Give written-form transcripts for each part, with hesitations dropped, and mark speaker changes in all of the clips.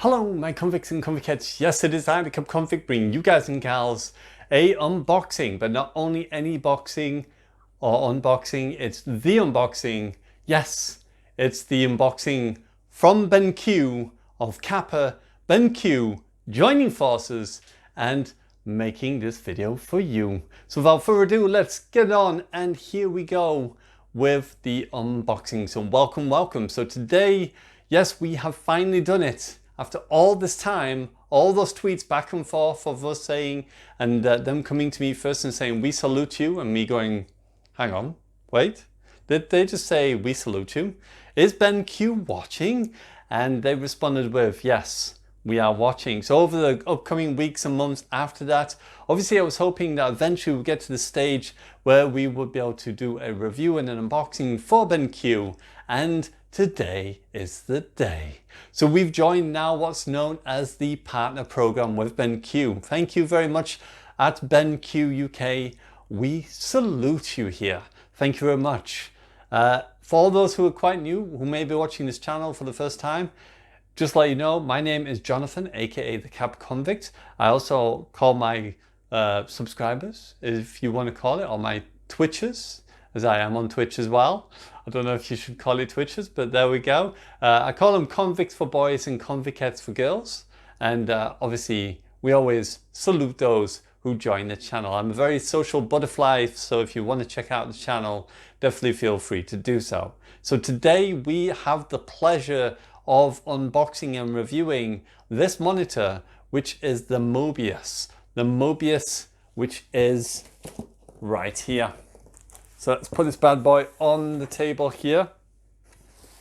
Speaker 1: Hello my convicts and convicts. Yes, it is I, the Kappa Convict, bringing you guys and gals a unboxing, but not only any boxing or unboxing, it's the unboxing. Yes, it's the unboxing from BenQ of Kappa, BenQ joining forces and making this video for you. So without further ado, let's get on, and here we go with the unboxing. So welcome. So today, yes, we have finally done it. After all this time, all those tweets back and forth of us saying, and them coming to me first and saying, we salute you, and me going, hang on, wait, did they just say, we salute you? Is BenQ watching? And they responded with, yes, we are watching. So over the upcoming weeks and months after that, obviously I was hoping that eventually we'll get to the stage where we would be able to do a review and an unboxing for BenQ, and today is the day. So we've joined now what's known as the partner program with BenQ. Thank you very much at BenQ UK. We salute you here. Thank you very much. For all those who are quite new, who may be watching this channel for the first time, just to let you know, my name is Jonathan, aka the Kappa Convict. I also call my subscribers, if you want to call it, or my Twitchers, as I am on Twitch as well. I don't know if you should call it Twitchers, but there we go. I call them convicts for boys and convicts for girls. And obviously, we always salute those who join the channel. I'm a very social butterfly, so if you want to check out the channel, definitely feel free to do so. So today we have the pleasure of unboxing and reviewing this monitor, which is the Mobius. The Mobius, which is right here. So let's put this bad boy on the table here.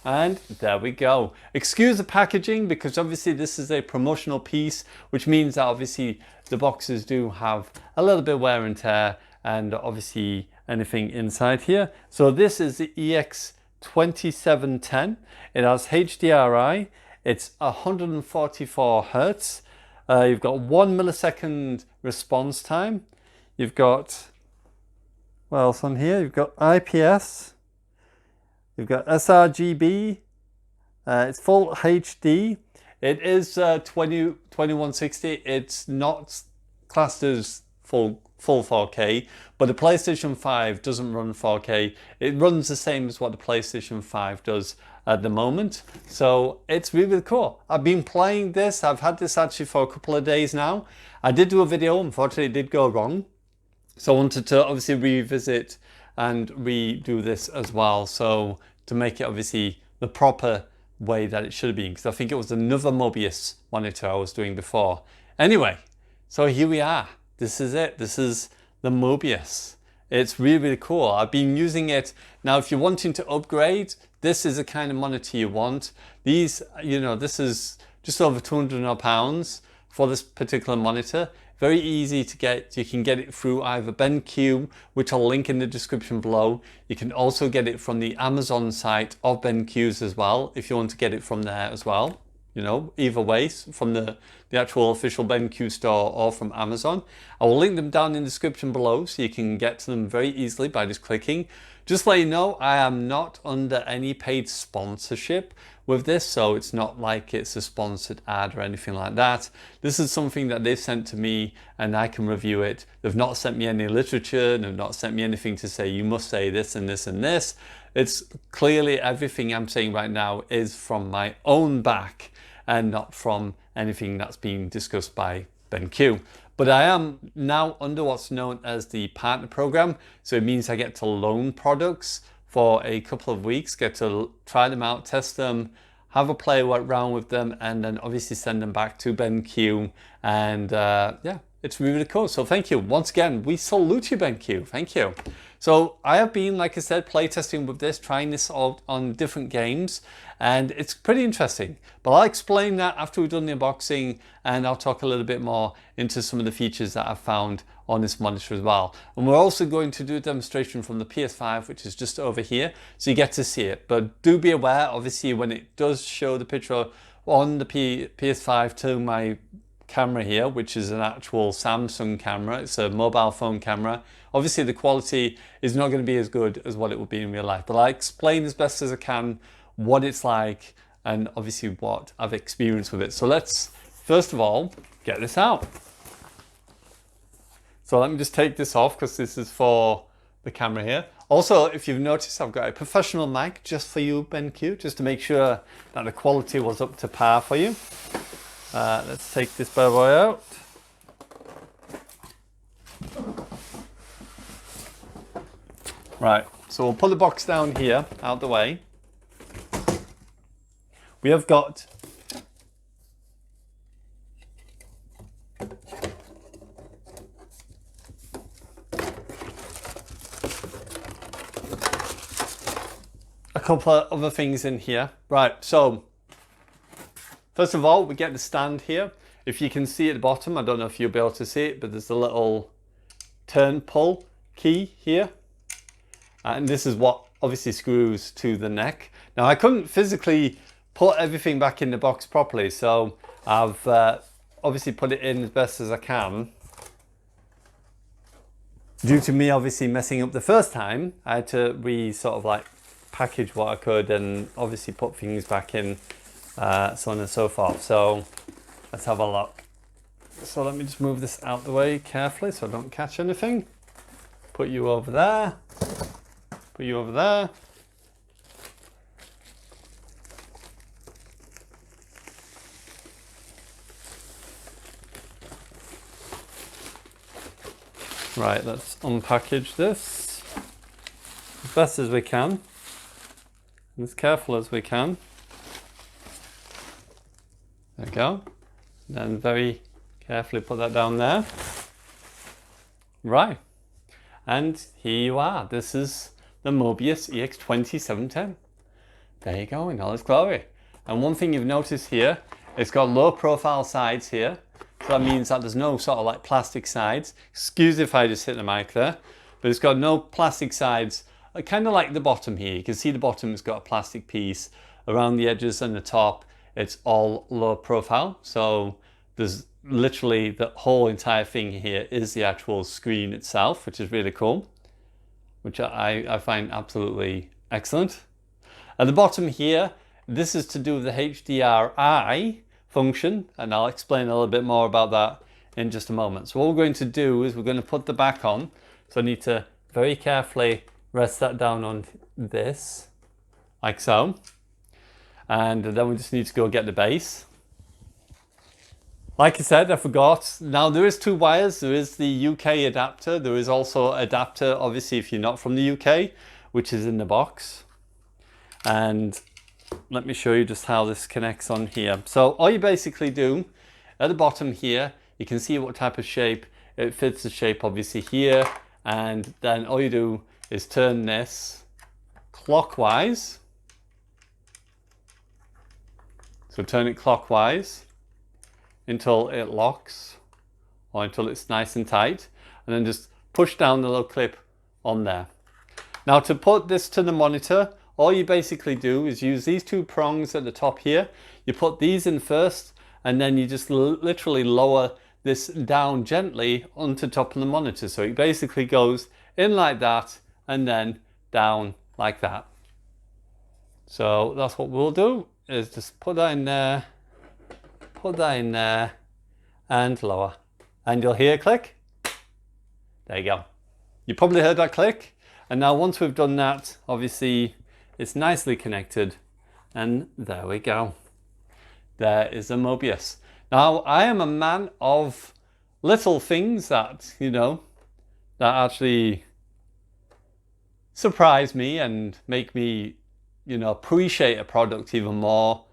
Speaker 1: And there we go. Excuse the packaging, because obviously this is a promotional piece, which means that obviously the boxes do have a little bit of wear and tear, and obviously anything inside here. So this is the EX2710. It has HDRi. It's 144 Hertz. You've got 1 millisecond response time. You've got, what else on here? You've got IPS. You've got sRGB. It's full HD. It is 2160. It's not classed as full 4K, but the PlayStation 5 doesn't run 4K. It runs the same as what the PlayStation 5 does at the moment. So it's really cool. I've been playing this. I've had this actually for a couple of days now. I did do a video. Unfortunately, it did go wrong. So I wanted to obviously revisit and redo this as well. So to make it obviously the proper way that it should have been, because I think it was another Mobius monitor I was doing before. Anyway, so here we are. This is it. This is the Mobius. It's really cool. I've been using it. Now, if you're wanting to upgrade, this is the kind of monitor you want. These, you know, this is just over £200 for this particular monitor. Very easy to get. You can get it through either BenQ, which I'll link in the description below. You can also get it from the Amazon site of BenQ's as well, if you want to get it from there as well. You know, either way, from the actual official BenQ store or from Amazon. I will link them down in the description below, so you can get to them very easily by just clicking. Just to let you know, I am not under any paid sponsorship with this, so it's not like it's a sponsored ad or anything like that. This is something that they've sent to me and I can review it. They've not sent me any literature, they've not sent me anything to say you must say this and this and this. It's clearly everything I'm saying right now is from my own back and not from anything that's being discussed by BenQ. But I am now under what's known as the partner program. So it means I get to loan products for a couple of weeks, get to try them out, test them, have a play around with them, and then obviously send them back to BenQ. And yeah, it's really cool. So thank you. Once again, we salute you, BenQ. Thank you. So I have been, like I said, playtesting with this, trying this out on different games, and it's pretty interesting. But I'll explain that after we've done the unboxing, and I'll talk a little bit more into some of the features that I've found on this monitor as well. And we're also going to do a demonstration from the PS5, which is just over here, so you get to see it. But do be aware, obviously, when it does show the picture on the PS5 to my camera here, which is an actual Samsung camera, it's a mobile phone camera. Obviously the quality is not going to be as good as what it would be in real life, but I explain as best as I can what it's like and obviously what I've experienced with it. So let's first of all get this out. So let me just take this off because this is for the camera here. Also, if you've noticed, I've got a professional mic just for you, BenQ, just to make sure that the quality was up to par for you. Let's take this bad boy out. Right, so we'll put the box down here, out the way. We have got a couple of other things in here. Right, so first of all, we get the stand here. If you can see at the bottom, I don't know if you'll be able to see it, but there's a little turn pull key here. And this is what obviously screws to the neck. Now I couldn't physically put everything back in the box properly, so I've obviously put it in as best as I can. Due to me obviously messing up the first time, I had to sort of like package what I could and obviously put things back in, so on and so forth. So let's have a look. So let me just move this out the way carefully so I don't catch anything. Put you over there. Put you over there. Right, let's unpackage this as best as we can, and as careful as we can. There we go. Then very carefully put that down there. Right, and here you are. This is the Mobius EX2710. There you go, in all its glory. And one thing you've noticed here, it's got low profile sides here. So that means that there's no sort of like plastic sides. Excuse if I just hit the mic there, but it's got no plastic sides, kind of like the bottom here. You can see the bottom has got a plastic piece around the edges and the top. It's all low profile. So there's literally the whole entire thing here is the actual screen itself, which is really cool, which I find absolutely excellent. At the bottom here, this is to do with the HDRi function, and I'll explain a little bit more about that in just a moment. So what we're going to do is we're going to put the back on. So I need to very carefully rest that down on this, like so. And then we just need to go get the base. Like I said, I forgot. Now there is two wires. There is the UK adapter. There is also adapter, obviously, if you're not from the UK, which is in the box. And let me show you just how this connects on here. So all you basically do at the bottom here, you can see what type of shape. It fits the shape obviously here. And then all you do is turn this clockwise. So turn it clockwise until it locks, or until it's nice and tight, and then just push down the little clip on there. Now to put this to the monitor, all you basically do is use these two prongs at the top here. You put these in first, and then you just literally lower this down gently onto top of the monitor. So it basically goes in like that, and then down like that. So that's what we'll do, is just put that in there, put that in there, and lower. And you'll hear a click. There you go. You probably heard that click. And now once we've done that, obviously it's nicely connected. And there we go. There is a Mobius. Now I am a man of little things that, you know, that actually surprise me and make me, you know, appreciate a product even more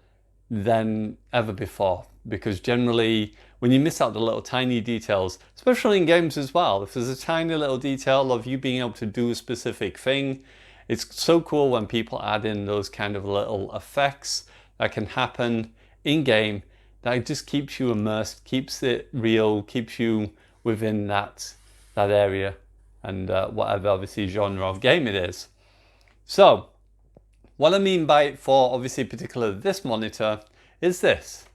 Speaker 1: than ever before. Because generally, when you miss out the little tiny details, especially in games as well, if there's a tiny little detail of you being able to do a specific thing, it's so cool when people add in those kind of little effects that can happen in game, that it just keeps you immersed, keeps it real, keeps you within that area and whatever obviously genre of game it is. So what I mean by it for obviously particularly this monitor is this.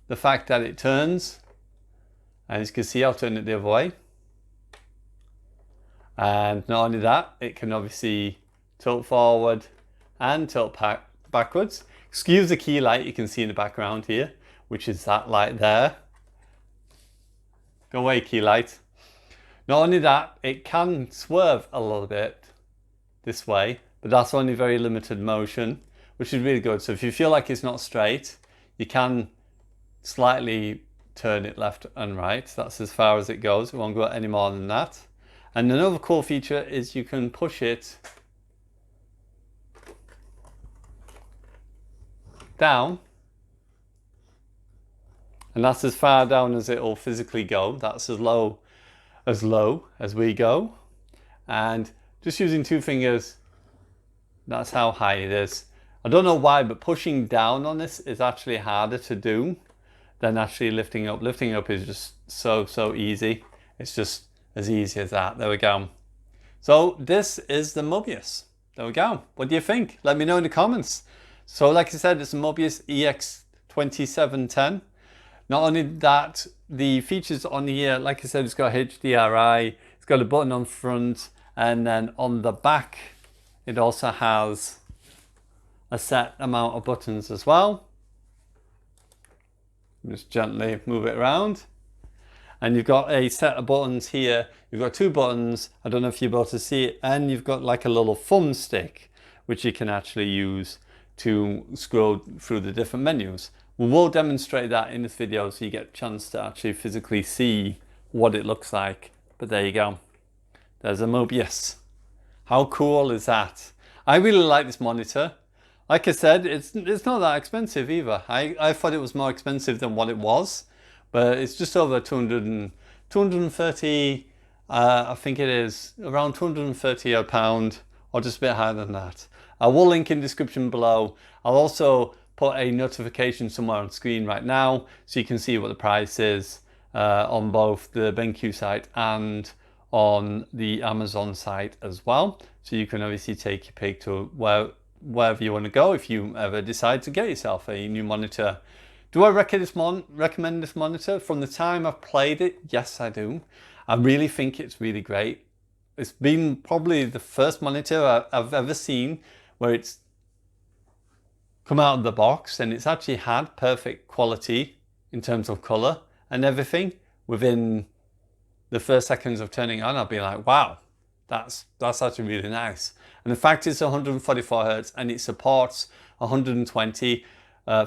Speaker 1: The fact that it turns, and as you can see I'll turn it the other way, and not only that, it can obviously tilt forward and tilt backwards. Excuse the key light you can see in the background here, which is that light there. Go away, key light. Not only that, it can swerve a little bit this way, but that's only very limited motion, which is really good. So if you feel like it's not straight, you can slightly turn it left and right. That's as far as it goes. It won't go any more than that. And another cool feature is you can push it down, and that's as far down as it will physically go. That's as low as we go, and just using two fingers, that's how high it is. I don't know why, but pushing down on this is actually harder to do than actually lifting up. Lifting up is just so easy. It's just as easy as that. There we go. So this is the Mobius. There we go. What do you think? Let me know in the comments. So like I said, it's a Mobius EX2710. Not only that, the features on here, like I said, it's got HDRi, it's got a button on front, and then on the back, it also has a set amount of buttons as well. Just gently move it around. And you've got a set of buttons here. You've got two buttons. I don't know if you're able to see it. And you've got like a little thumbstick, which you can actually use to scroll through the different menus. We will demonstrate that in this video so you get a chance to actually physically see what it looks like. But there you go. There's a Mobius. How cool is that? I really like this monitor. Like I said, it's not that expensive either. I thought it was more expensive than what it was, but it's just over 230, I think it is around 230 a pound, or just a bit higher than that. I will link in the description below. I'll also put a notification somewhere on screen right now so you can see what the price is on both the BenQ site and on the Amazon site as well. So you can obviously take your pick to wherever you want to go if you ever decide to get yourself a new monitor. Do I recommend this monitor? From the time I've played it, yes I do. I really think it's really great. It's been probably the first monitor I've ever seen where it's come out of the box and it's actually had perfect quality in terms of color and everything. Within the first seconds of turning on, I'll be like, wow, that's actually really nice. And the fact it's 144 Hz and it supports 120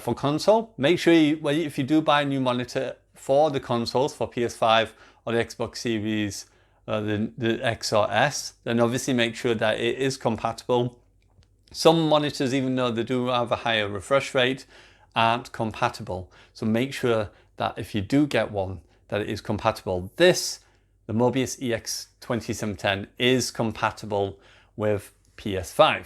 Speaker 1: for console. Make sure if you do buy a new monitor for the consoles, for PS5 or the Xbox Series, the X or S, then obviously make sure that it is compatible. Some monitors, even though they do have a higher refresh rate, aren't compatible. So make sure that if you do get one, that it is compatible. The Mobius EX2710 is compatible with PS5.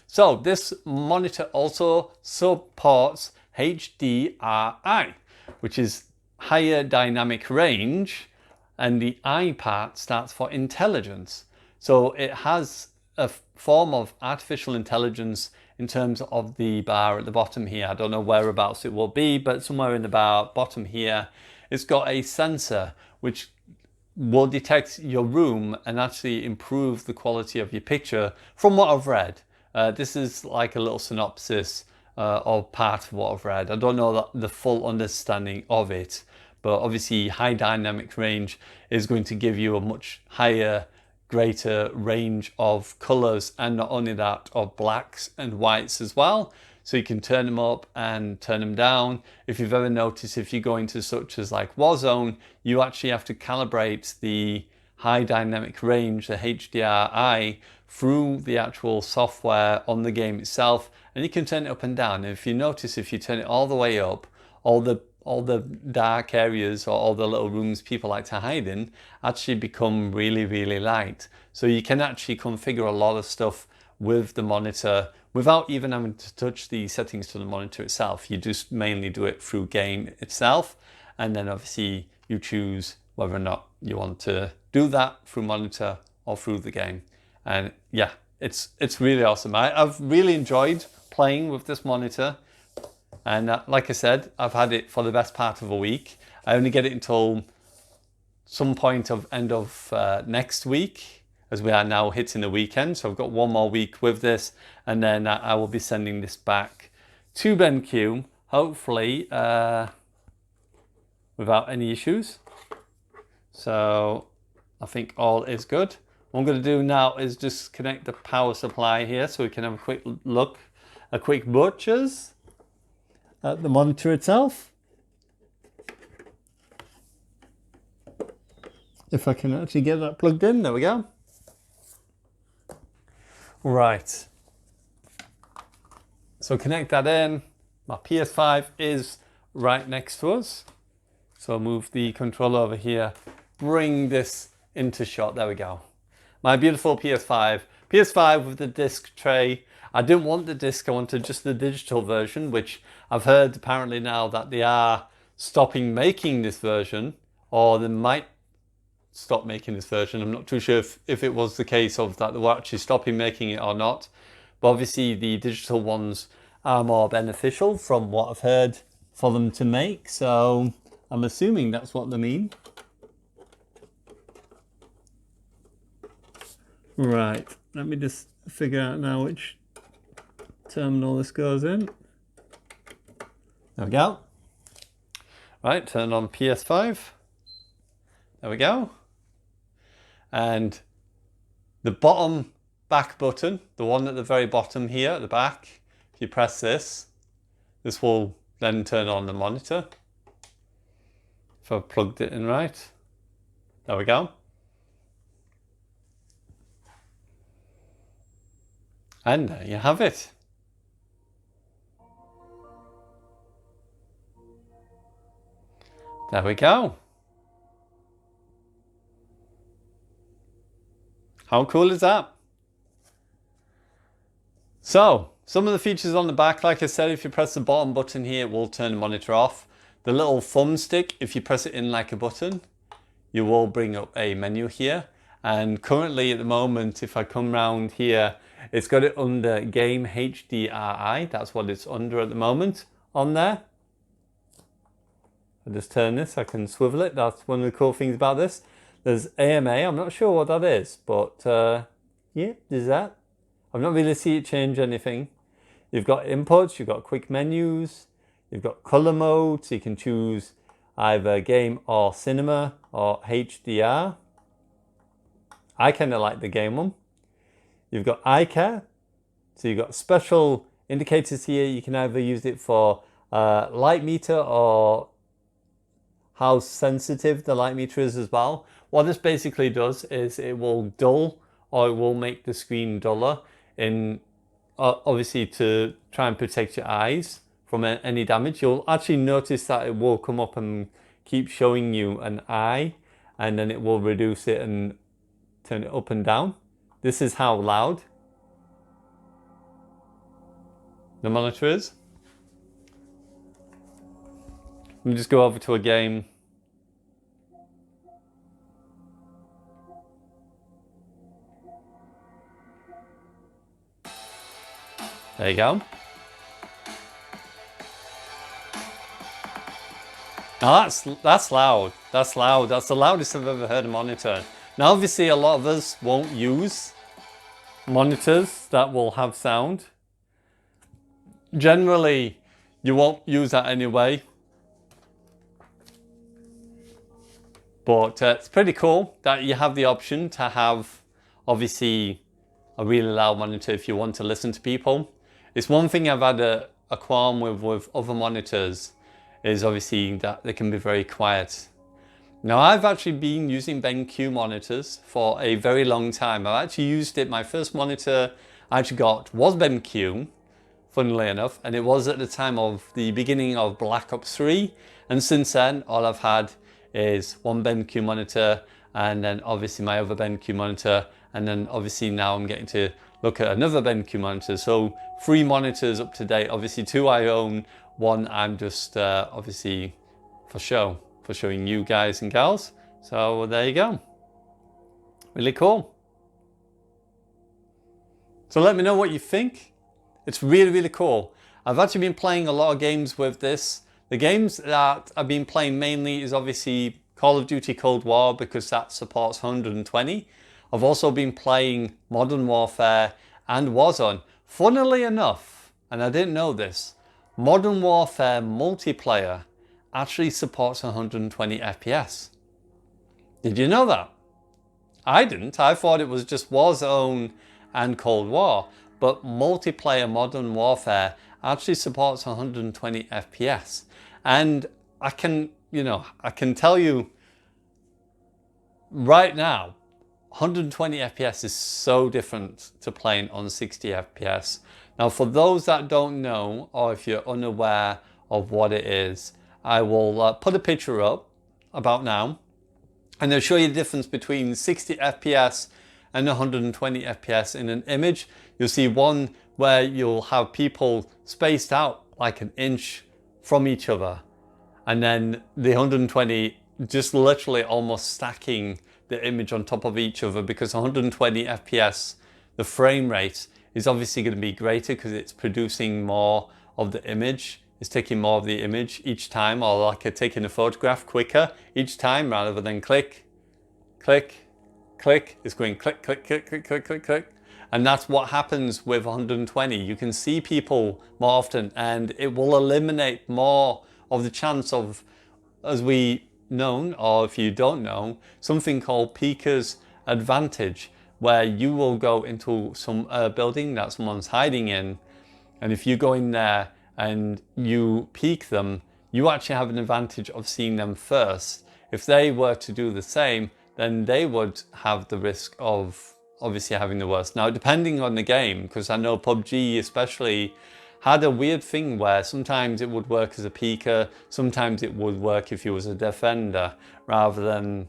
Speaker 1: So this monitor also supports HDRi, which is higher dynamic range, and the I part stands for intelligence. So it has a form of artificial intelligence in terms of the bar at the bottom here. I don't know whereabouts it will be, but somewhere in the bar bottom here, it's got a sensor which will detect your room and actually improve the quality of your picture from what I've read. This is like a little synopsis of part of what I've read. I don't know the full understanding of it, but obviously high dynamic range is going to give you a much higher, greater range of colors, and not only that, of blacks and whites as well. So you can turn them up and turn them down. If you've ever noticed, if you go into such as like Warzone, you actually have to calibrate the high dynamic range, the HDRi, through the actual software on the game itself, and you can turn it up and down. And if you notice, if you turn it all the way up, all the dark areas or all the little rooms people like to hide in actually become really light. So you can actually configure a lot of stuff with the monitor without even having to touch the settings to the monitor itself. You just mainly do it through game itself, and then obviously you choose whether or not you want to do that through monitor or through the game. And yeah, it's really awesome. I've really enjoyed playing with this monitor, and like I said, I've had it for the best part of a week. I only get it until some point of end of next week, as we are now hitting the weekend. So I've got one more week with this, and then I will be sending this back to BenQ, hopefully without any issues. So I think all is good. What I'm going to do now is just connect the power supply here so we can have a quick look, a quick butchers at the monitor itself. If I can actually get that plugged in, there we go. Right. So connect that in. My PS5 is right next to us. So I'll move the controller over here, bring this into shot. There we go. My beautiful PS5. PS5 with the disc tray. I didn't want the disc, I wanted just the digital version, which I've heard apparently now that they are stopping making this version, or they might stop making this version. I'm not too sure if it was the case of that they were actually stopping making it or not. But obviously the digital ones are more beneficial from what I've heard for them to make. So I'm assuming that's what they mean. Right, let me just figure out now which terminal this goes in. There we go. Right, turn on PS5. There we go. And the bottom back button, the one at the very bottom here at the back, if you press this, this will then turn on the monitor. If I've plugged it in right. There we go. And there you have it. There we go. How cool is that? So, some of the features on the back, like I said, if you press the bottom button here, it will turn the monitor off. The little thumbstick, if you press it in like a button, you will bring up a menu here. And currently at the moment, if I come round here, it's got it under Game HDRi. That's what it's under at the moment on there. I'll just turn this, I can swivel it. That's one of the cool things about this. There's AMA, I'm not sure what that is, but yeah, there's that. I've not really seen it change anything. You've got inputs, you've got quick menus, you've got color mode, so you can choose either game or cinema or HDR. I kind of like the game one. You've got eye care, so you've got special indicators here. You can either use it for light meter or how sensitive the light meter is as well. What this basically does is it will dull, or it will make the screen duller, in obviously to try and protect your eyes from any damage. You'll actually notice that it will come up and keep showing you an eye, and then it will reduce it and turn it up and down. This is how loud the monitor is. Let me just go over to a game. There you go. Now that's loud. That's loud. That's the loudest I've ever heard a monitor. Now obviously a lot of us won't use monitors that will have sound. Generally, you won't use that anyway. But it's pretty cool that you have the option to have, obviously, a really loud monitor if you want to listen to people. It's one thing I've had a qualm with other monitors, is obviously that they can be very quiet. Now I've actually been using BenQ monitors for a very long time. I've actually used it, my first monitor I actually got was BenQ, funnily enough, and it was at the time of the beginning of Black Ops 3, and since then all I've had is one BenQ monitor, and then obviously my other BenQ monitor, and then obviously now I'm getting to look at another BenQ monitor. So 3 monitors up to date. Obviously 2 I own, 1 I'm just obviously for showing you guys and gals. So there you go. Really cool. So let me know what you think. It's really, really cool. I've actually been playing a lot of games with this. The games that I've been playing mainly is obviously Call of Duty Cold War, because that supports 120. I've also been playing Modern Warfare and Warzone. Funnily enough, and I didn't know this, Modern Warfare multiplayer actually supports 120 FPS. Did you know that? I didn't. I thought it was just Warzone and Cold War, but multiplayer Modern Warfare actually supports 120 FPS. And I can tell you right now, 120 FPS is so different to playing on 60 FPS. Now, for those that don't know, or if you're unaware of what it is, I will put a picture up about now, and I'll show you the difference between 60 FPS and 120 FPS in an image. You'll see one where you'll have people spaced out like an inch from each other, and then the 120 just literally almost stacking the image on top of each other, because 120 FPS, the frame rate is obviously going to be greater because it's producing more of the image. It's taking more of the image each time, or like taking a photograph quicker each time rather than click, click, click. It's going click, click, click, click, click, click, click. And that's what happens with 120. You can see people more often, and it will eliminate more of the chance of, as we known, or if you don't know, something called peeker's advantage, where you will go into some building that someone's hiding in, and if you go in there and you peek them, you actually have an advantage of seeing them first. If they were to do the same, then they would have the risk of obviously having the worst. Now, depending on the game, because I know PUBG especially had a weird thing where sometimes it would work as a peeker, sometimes it would work if you was a defender, rather than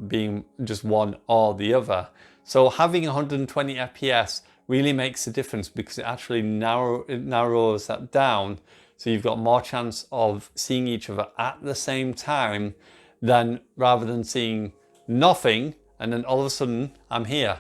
Speaker 1: being just one or the other. So having 120 FPS really makes a difference, because it actually narrows that down, so you've got more chance of seeing each other at the same time, than rather than seeing nothing and then all of a sudden I'm here.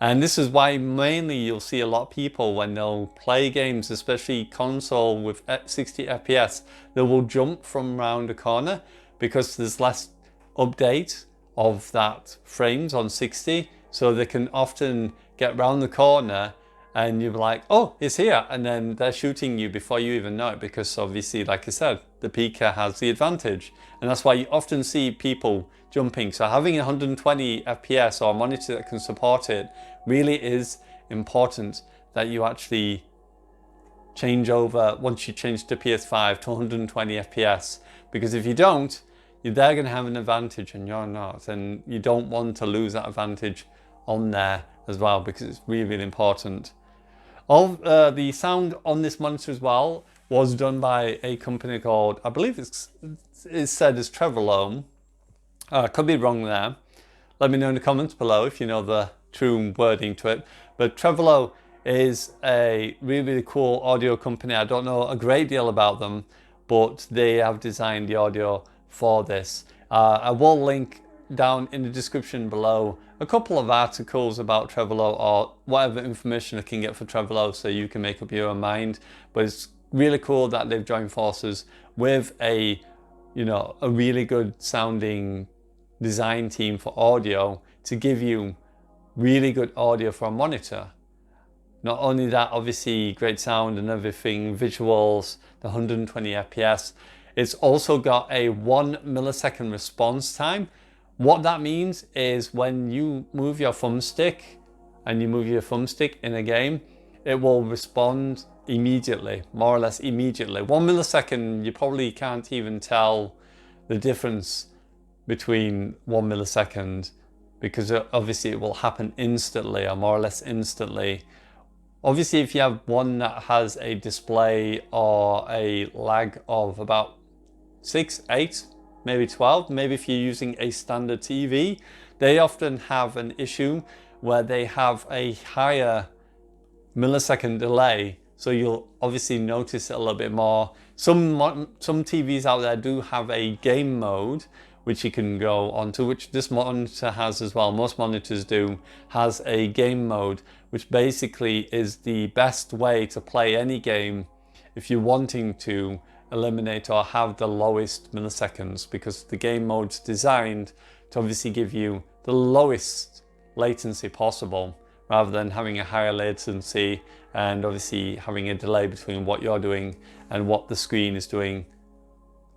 Speaker 1: And this is why mainly you'll see a lot of people when they'll play games, especially console with 60 FPS, they will jump from around a corner because there's less update of that frames on 60, so they can often get round the corner and you're like, oh, it's here, and then they're shooting you before you even know it, because obviously, like I said, the peeker has the advantage, and that's why you often see people jumping. So having 120 FPS or a monitor that can support it really is important, that you actually change over, once you change to PS5, to 120 FPS, because if you don't, they're going to have an advantage and you're not, and you don't want to lose that advantage on there as well, because it's really, really important. All the sound on this monitor as well was done by a company called, I believe it's said as treVolo. Could be wrong there. Let me know in the comments below if you know the true wording to it. But treVolo is a really, really cool audio company. I don't know a great deal about them, but they have designed the audio for this. I will link down in the description below a couple of articles about treVolo, or whatever information I can get for treVolo, so you can make up your own mind. But it's really cool that they've joined forces with a really good sounding design team for audio to give you really good audio for a monitor. Not only that, obviously great sound and everything, visuals, the 120 FPS. It's also got a 1 millisecond response time. What that means is when you move your thumbstick and you move your thumbstick in a game, it will respond immediately, more or less immediately. 1 millisecond, you probably can't even tell the difference between 1 millisecond, because obviously it will happen instantly, or more or less instantly. Obviously, if you have one that has a display or a lag of about 6, 8, maybe 12, maybe if you're using a standard TV, they often have an issue where they have a higher millisecond delay, so you'll obviously notice it a little bit more. Some TVs out there do have a game mode which you can go onto, which this monitor has as well. Most monitors do, has a game mode, which basically is the best way to play any game if you're wanting to eliminate or have the lowest milliseconds, because the game mode's designed to obviously give you the lowest latency possible, rather than having a higher latency and obviously having a delay between what you're doing and what the screen is doing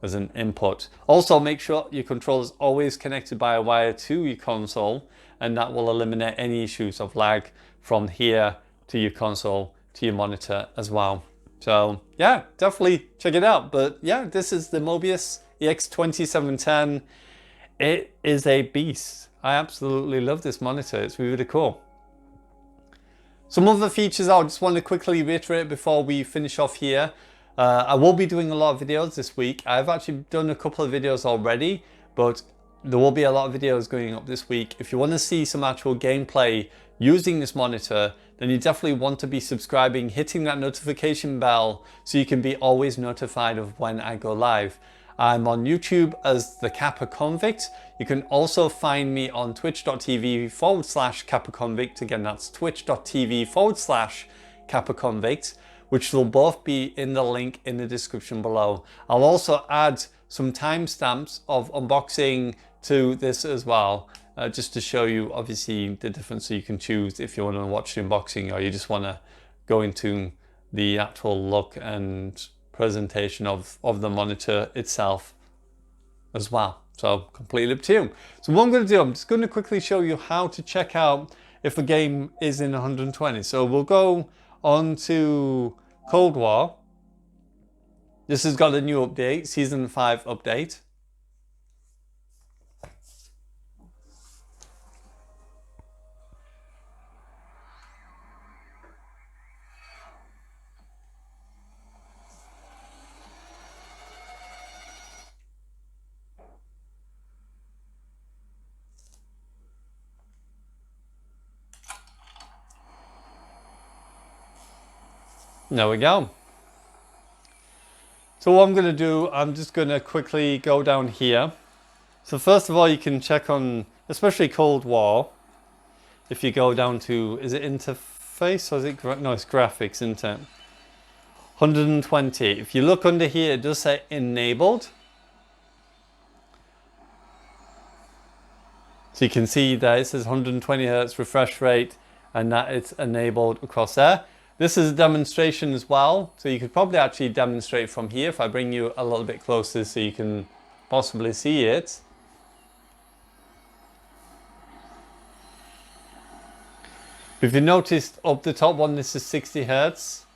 Speaker 1: as an input. Also, make sure your controller is always connected by a wire to your console, and that will eliminate any issues of lag from here to your console to your monitor as well. So yeah, definitely check it out. But yeah, this is the Mobius EX2710. It is a beast. I absolutely love this monitor. It's really cool. Some other features I just want to quickly reiterate before we finish off here. I will be doing a lot of videos this week. I've actually done a couple of videos already, but there will be a lot of videos going up this week. If you want to see some actual gameplay using this monitor, then you definitely want to be subscribing, hitting that notification bell so you can be always notified of when I go live. I'm on YouTube as the Kappa Convict. You can also find me on twitch.tv/Kappa Convict. Again, that's twitch.tv/Kappa Convict, which will both be in the link in the description below. I'll also add some timestamps of unboxing to this as well, just to show you obviously the difference, so you can choose if you want to watch the unboxing or you just want to go into the actual look and presentation of the monitor itself as well. So completely up to you. So what I'm going to do, I'm just going to quickly show you how to check out if a game is in 120. So we'll go on to Cold War. This has got a new update, Season 5 update. There we go. So what I'm going to do, I'm just going to quickly go down here. So first of all, you can check on, especially Cold War, if you go down to, is it interface or is it, no, it's graphics, isn't it? 120. If you look under here, it does say enabled. So you can see that it says 120 Hertz refresh rate and that it's enabled across there. This is a demonstration as well, so you could probably actually demonstrate from here if I bring you a little bit closer so you can possibly see it. If you noticed up the top one, this is 60 Hertz,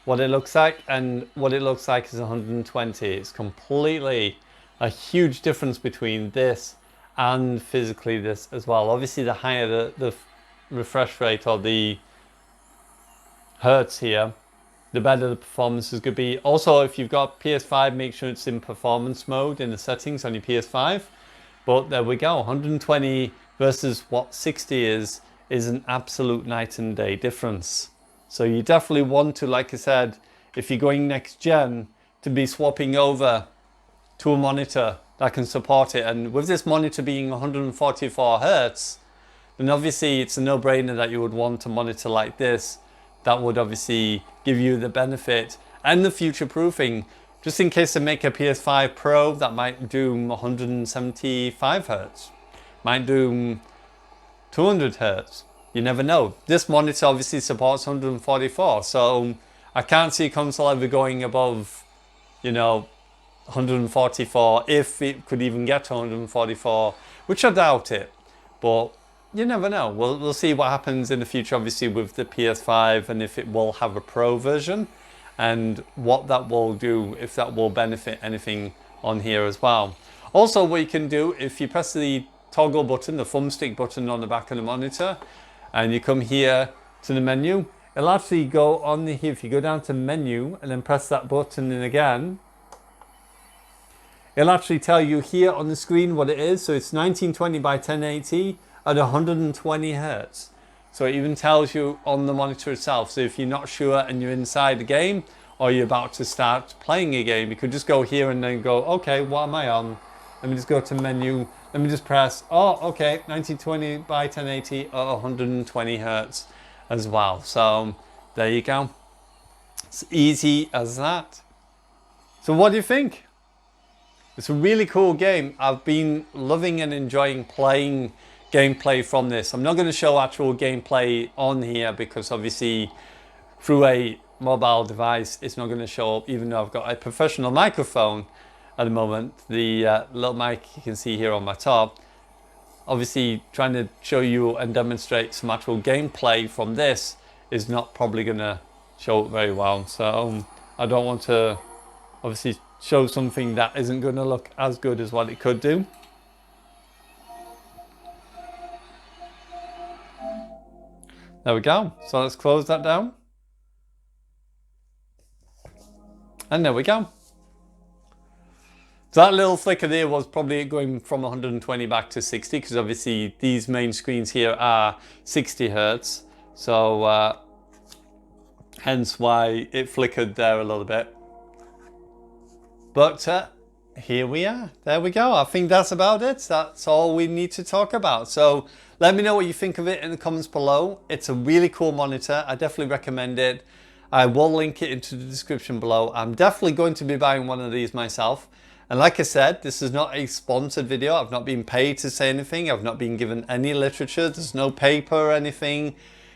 Speaker 1: what it looks like, and what it looks like is 120. It's completely a huge difference between this and physically this as well. Obviously the higher the refresh rate or the hertz here, the better the performance is going to be. Also, if you've got PS5, make sure it's in performance mode in the settings on your PS5. But there we go, 120 versus what 60 is an absolute night and day difference. So you definitely want to, like I said, if you're going next gen, to be swapping over to a monitor that can support it. And with this monitor being 144 Hertz, then obviously it's a no-brainer that you would want a monitor like this that would obviously give you the benefit and the future proofing, just in case they make a PS5 Pro that might do 175 Hertz, might do 200 Hertz. You never know. This monitor obviously supports 144, so I can't see a console ever going above, you know, 144, if it could even get to 144, which I doubt it, but you never know. We'll see what happens in the future, obviously, with the PS5, and if it will have a Pro version and what that will do, if that will benefit anything on here as well. Also, what you can do, if you press the toggle button, the thumbstick button on the back of the monitor, and you come here to the menu, it'll actually go on here. If you go down to menu and then press that button in again, it'll actually tell you here on the screen what it is. So it's 1920 by 1080 at 120 Hertz. So it even tells you on the monitor itself. So if you're not sure and you're inside the game, or you're about to start playing a game, you could just go here and then go, okay, what am I on? Let me just go to menu. Let me just press, oh, okay, 1920 by 1080 at 120 Hertz as well. So there you go. It's easy as that. So what do you think? It's a really cool game. I've been loving and enjoying playing gameplay from this. I'm not going to show actual gameplay on here because obviously through a mobile device, it's not going to show up, even though I've got a professional microphone at the moment. The little mic you can see here on my top, obviously trying to show you and demonstrate some actual gameplay from this is not probably going to show up very well. So I don't want to obviously show something that isn't going to look as good as what it could do. There we go. So let's close that down. And there we go. So that little flicker there was probably going from 120 back to 60, because obviously these main screens here are 60 Hertz. So hence why it flickered there a little bit. But here we are. There we go. I think that's about it. That's all we need to talk about. So let me know what you think of it in the comments below. It's a really cool monitor. I definitely recommend it. I will link it into the description below. I'm definitely going to be buying one of these myself. And like I said, this is not a sponsored video. I've not been paid to say anything. I've not been given any literature. There's no paper or anything.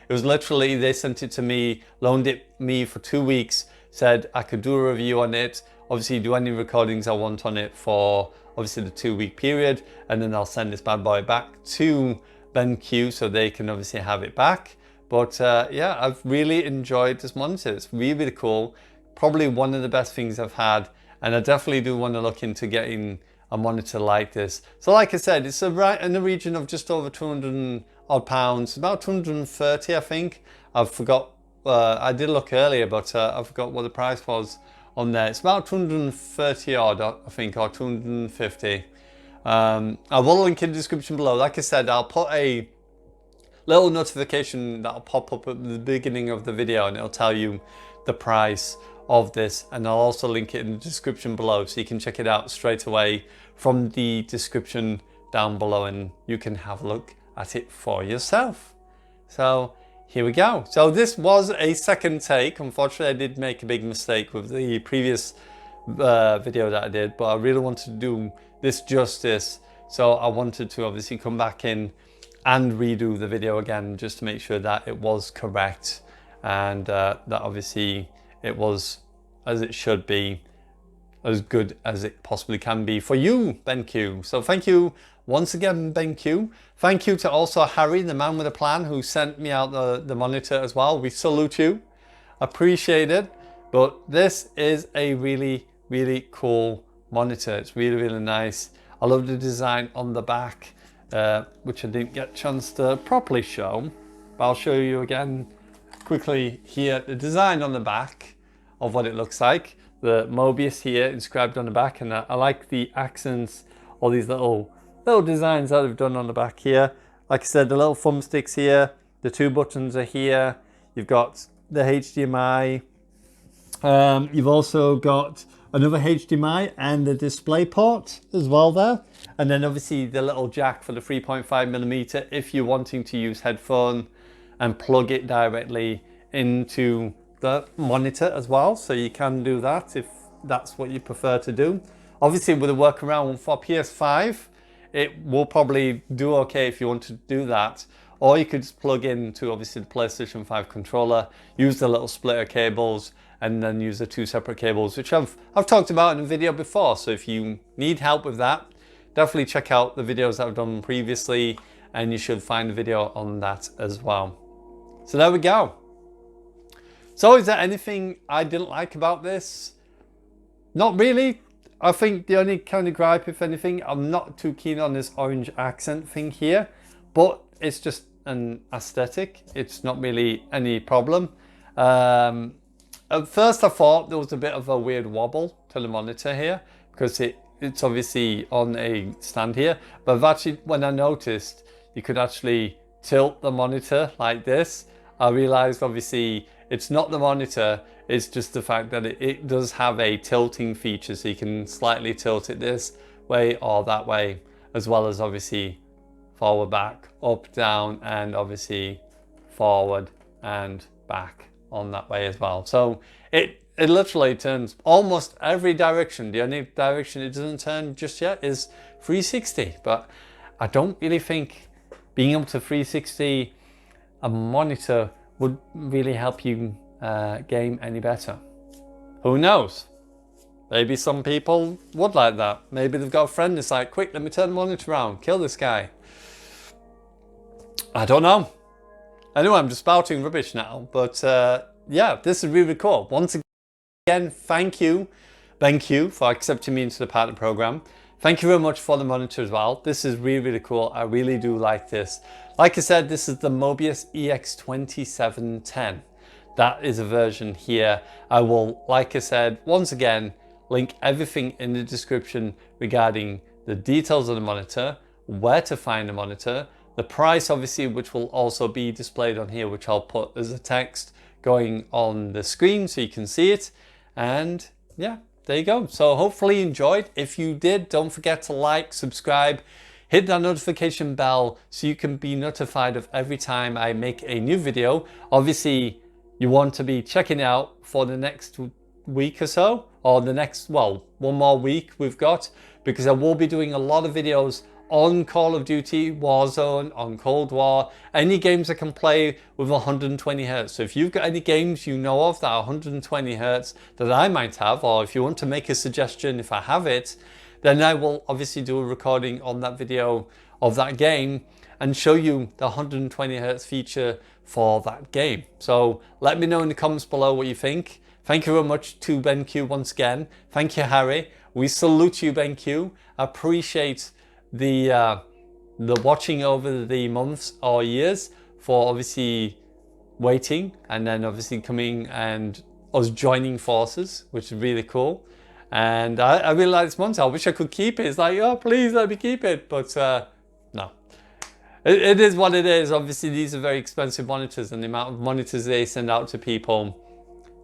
Speaker 1: It was literally, they sent it to me, loaned it me for 2 weeks, said I could do a review on it, obviously do any recordings I want on it for obviously the 2-week period, and then I'll send this bad boy back to BenQ so they can obviously have it back. But yeah, I've really enjoyed this monitor. It's really, really cool. Probably one of the best things I've had. And I definitely do want to look into getting a monitor like this. So like I said, it's right in the region of just over 200 odd pounds, about 230 I think. I forgot, I did look earlier, but I forgot what the price was on there. It's about 230 odd, I think, or 250. I will link in the description below. Like I said, I'll put a little notification that'll pop up at the beginning of the video, and it'll tell you the price of this, and I'll also link it in the description below so you can check it out straight away from the description down below, and you can have a look at it for yourself. So here we go. So this was a second take. Unfortunately, I did make a big mistake with the previous video that I did, but I really wanted to do this justice, so I wanted to obviously come back in and redo the video again just to make sure that it was correct, and that obviously it was, as it should be, as good as it possibly can be for you, BenQ. So thank you once again, BenQ. Thank you to also Harry, the man with a plan, who sent me out the monitor as well. We salute you. Appreciate it. But this is a really, really cool monitor. It's really, really nice. I love the design on the back, which I didn't get a chance to properly show, but I'll show you again quickly here. The design on the back of what it looks like, the Mobius here inscribed on the back, and I like the accents, all these little designs that they've done on the back here. Like I said, the little thumbsticks here, the 2 buttons are here. You've got the HDMI. You've also got another HDMI and the display port as well there. And then obviously the little jack for the 3.5mm if you're wanting to use headphone and plug it directly into the monitor as well. So you can do that if that's what you prefer to do. Obviously with a workaround for PS5, it will probably do okay if you want to do that. Or you could just plug into obviously the PlayStation 5 controller, use the little splitter cables, and then use the 2 separate cables, which I've talked about in a video before. So if you need help with that, definitely check out the videos that I've done previously, and you should find a video on that as well. So there we go. So is there anything I didn't like about this? Not really. I think the only kind of gripe, if anything, I'm not too keen on this orange accent thing here, but it's just an aesthetic. It's not really any problem. At first I thought there was a bit of a weird wobble to the monitor here, because it's obviously on a stand here, but actually when I noticed you could actually tilt the monitor like this, I realized obviously it's not the monitor, it's just the fact that it does have a tilting feature, so you can slightly tilt it this way or that way, as well as obviously forward, back, up, down, and obviously forward and back on that way as well. So it literally turns almost every direction. The only direction it doesn't turn just yet is 360, but I don't really think being able to 360 a monitor would really help you game any better. Who knows? Maybe some people would like that. Maybe they've got a friend that's like, quick, let me turn the monitor around, kill this guy. I don't know. Anyway, I'm just spouting rubbish now, but yeah, this is really cool. Once again, thank you, BenQ, for accepting me into the partner program. Thank you very much for the monitor as well. This is really, really cool. I really do like this. Like I said, this is the Mobius EX2710. That is a version here. I will, like I said, once again, link everything in the description regarding the details of the monitor, where to find the monitor, the price obviously, which will also be displayed on here, which I'll put as a text going on the screen so you can see it. And yeah, there you go. So hopefully you enjoyed. If you did, don't forget to like, subscribe, hit that notification bell so you can be notified of every time I make a new video. Obviously, you want to be checking out for the next week or so, or the next, well, one more week we've got, because I will be doing a lot of videos on Call of Duty, Warzone, on Cold War, any games I can play with 120 Hz. So if you've got any games you know of that are 120 Hz that I might have, or if you want to make a suggestion if I have it, then I will obviously do a recording on that video of that game and show you the 120 Hz feature for that game. So let me know in the comments below what you think. Thank you very much to BenQ once again. Thank you, Harry. We salute you, BenQ. I appreciate the watching over the months or years for obviously waiting and then obviously coming and us joining forces, which is really cool. And I really like this monitor. I wish I could keep it. It's like, oh, please let me keep it. But no. It is what it is. Obviously, these are very expensive monitors, and the amount of monitors they send out to people,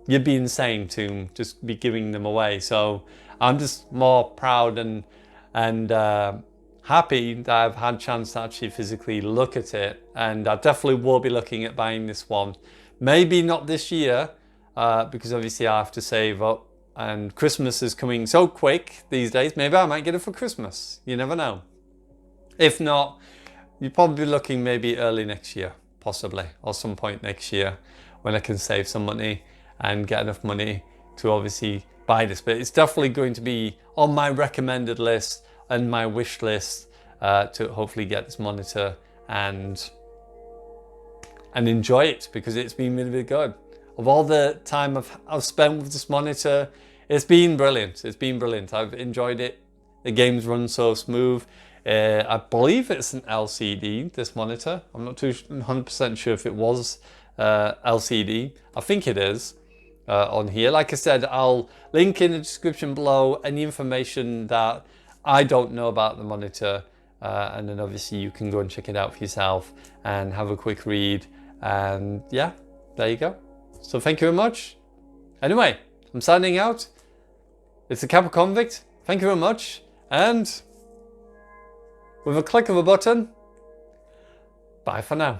Speaker 1: you'd be insane to just be giving them away. So I'm just more proud and happy that I've had a chance to actually physically look at it. And I definitely will be looking at buying this one. Maybe not this year, because obviously I have to save up. And Christmas is coming so quick these days. Maybe I might get it for Christmas. You never know. If not, you're probably looking maybe early next year, possibly, or some point next year when I can save some money and get enough money to obviously buy this. But it's definitely going to be on my recommended list and my wish list to hopefully get this monitor and enjoy it, because it's been really, really good. Of all the time I've spent with this monitor, it's been brilliant. It's been brilliant. I've enjoyed it. The games run so smooth. I believe it's an LCD, this monitor. I'm not too 100% sure if it was LCD. I think it is on here. Like I said, I'll link in the description below any information that I don't know about the monitor. And then obviously you can go and check it out for yourself and have a quick read. And yeah, there you go. So thank you very much. Anyway, I'm signing out. It's the Kappa Convict. Thank you very much. And with a click of a button, bye for now.